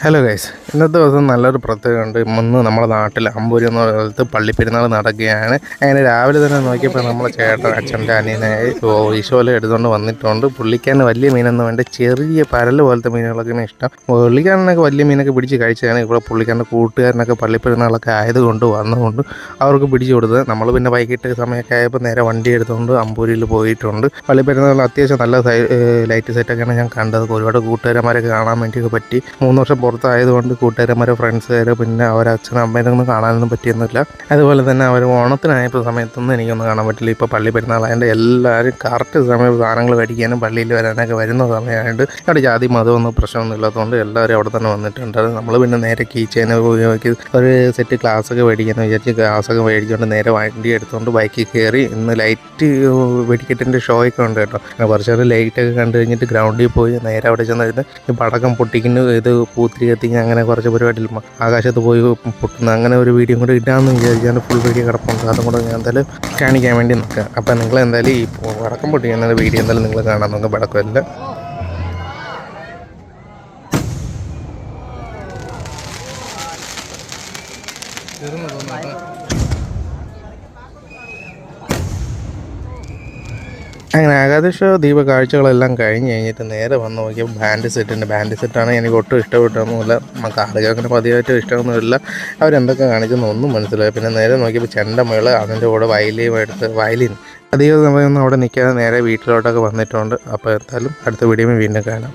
Hello guys, ഇന്നത്തെ ദിവസം നല്ലൊരു പ്രത്യേകതയുണ്ട്. ഇന്ന് നമ്മുടെ നാട്ടിൽ അമ്പൂരി എന്ന സ്ഥലത്ത് പള്ളിപ്പെരുന്നാൾ നടക്കുകയാണ്. അങ്ങനെ രാവിലെ തന്നെ നോക്കിയപ്പോൾ നമ്മളെ ചേട്ടൻ അച്ഛൻ്റെ അനിയനായി ഈശോല എടുത്തുകൊണ്ട് വന്നിട്ടുണ്ട്. പുള്ളിക്കാരന് വലിയ മീനൊന്നും വേണ്ട, ചെറിയ പരല് പോലത്തെ മീനുകളൊക്കെയാണ് ഇഷ്ടം. പുള്ളിക്കാരനൊക്കെ വലിയ മീനൊക്കെ പിടിച്ച് കഴിച്ചതാണ്. ഇവിടെ പുള്ളിക്കാരൻ്റെ കൂട്ടുകാരനൊക്കെ പള്ളിപ്പെരുന്നാളൊക്കെ ആയതുകൊണ്ട് വന്നുകൊണ്ട് അവർക്ക് പിടിച്ചു കൊടുത്തത്. നമ്മൾ പിന്നെ വൈകിട്ട് സമയമൊക്കെ ആയപ്പോൾ നേരെ വണ്ടി എടുത്തുകൊണ്ട് അമ്പൂരിയിൽ പോയിട്ടുണ്ട്. പള്ളിപ്പെരുന്നാൾ അത്യാവശ്യം നല്ല ലൈറ്റ് സെറ്റൊക്കെയാണ് ഞാൻ കണ്ടത്. ഒരുപാട് കൂട്ടുകാരന്മാരൊക്കെ കാണാൻ വേണ്ടിയൊക്കെ പറ്റി. 3 വർഷം പുറത്തായതുകൊണ്ട് കൂട്ടുകാരന്മാരെ ഫ്രണ്ട്സുകാർ പിന്നെ അവരെ അച്ഛനും അമ്മേനൊന്നും കാണാനൊന്നും പറ്റിയൊന്നുമില്ല. അതുപോലെ തന്നെ അവർ ഓണത്തിനായപ്പോൾ സമയത്തൊന്നും എനിക്കൊന്നും കാണാൻ പറ്റില്ല. ഇപ്പോൾ പള്ളി പെരുന്നാളായതുകൊണ്ട് എല്ലാവരും കറക്റ്റ് സമയം സാധനങ്ങൾ മേടിക്കാനും പള്ളിയിൽ വരാനൊക്കെ വരുന്ന സമയമായിട്ട് അവിടെ ജാതി മതമൊന്നും പ്രശ്നമൊന്നും ഇല്ലാത്തതുകൊണ്ട് എല്ലാവരും അവിടെ തന്നെ വന്നിട്ടുണ്ട്. നമ്മൾ പിന്നെ നേരെ കീച്ചേനെ ഉപയോഗിച്ച് ഒരു സെറ്റ് ഗ്ലാസ്സൊക്കെ മേടിക്കാമെന്ന് വിചാരിച്ച് ഗ്ലാസ്സൊക്കെ മേടിച്ചുകൊണ്ട് നേരെ വണ്ടി എടുത്തുകൊണ്ട് ബൈക്കിൽ കയറി. ഇന്ന് ലൈറ്റ് വെടിക്കെട്ടിൻ്റെ ഷോയൊക്കെ ഉണ്ട് കേട്ടോ. കുറച്ച് നേരം ലൈറ്റൊക്കെ കണ്ടു കഴിഞ്ഞിട്ട് ഗ്രൗണ്ടിൽ പോയി നേരെ അവിടെ ചെന്നിരുന്ന് ഈ പടക്കം പൊട്ടിക്കുന്നു, ഇത് പൂത്തിരി കത്തിങ്ങ്, അങ്ങനെ കുറച്ച് പരിപാടിയിൽ ആകാശത്ത് പോയി പൊട്ടുന്ന അങ്ങനെ ഒരു വീഡിയോ കൂടെ ഇടാമെന്ന് വിചാരിച്ചാൽ ഫുൾ വീഡിയോ കിടപ്പുണ്ട്. അതും കൂടെ ഞാൻ എന്തായാലും കാണിക്കാൻ വേണ്ടി നിൽക്കുക. അപ്പം നിങ്ങൾ എന്തായാലും ഈ പടക്കം പൊട്ടിക്കുന്ന വീഡിയോ എന്തായാലും നിങ്ങൾ കാണാൻ നോക്കുക. പടക്കമല്ല അങ്ങനെ ആകാശ ദീപ കാഴ്ചകളെല്ലാം കഴിഞ്ഞ് കഴിഞ്ഞിട്ട് നേരെ വന്ന് നോക്കിയപ്പോൾ ബാൻഡ് സെറ്റാണ്. എനിക്ക് ഒട്ടും ഇഷ്ടപ്പെട്ടൊന്നുമില്ല. നമുക്ക് ആളുകൾ അങ്ങനെ പതിവായിട്ട് ഇഷ്ടമൊന്നുമില്ല. അവരെന്തൊക്കെ കാണിച്ചെന്ന് ഒന്നും മനസ്സിലായി. പിന്നെ നേരെ നോക്കിയപ്പോൾ ചെണ്ടമേള്, അതിൻ്റെ കൂടെ വയലിൻ അധികം സമയമൊന്നും അവിടെ നിൽക്കാതെ നേരെ വീട്ടിലോട്ടൊക്കെ വന്നിട്ടുണ്ട്. അപ്പോൾ എന്തായാലും അടുത്ത വീഡിയോയിൽ വീണ്ടും കാണാം.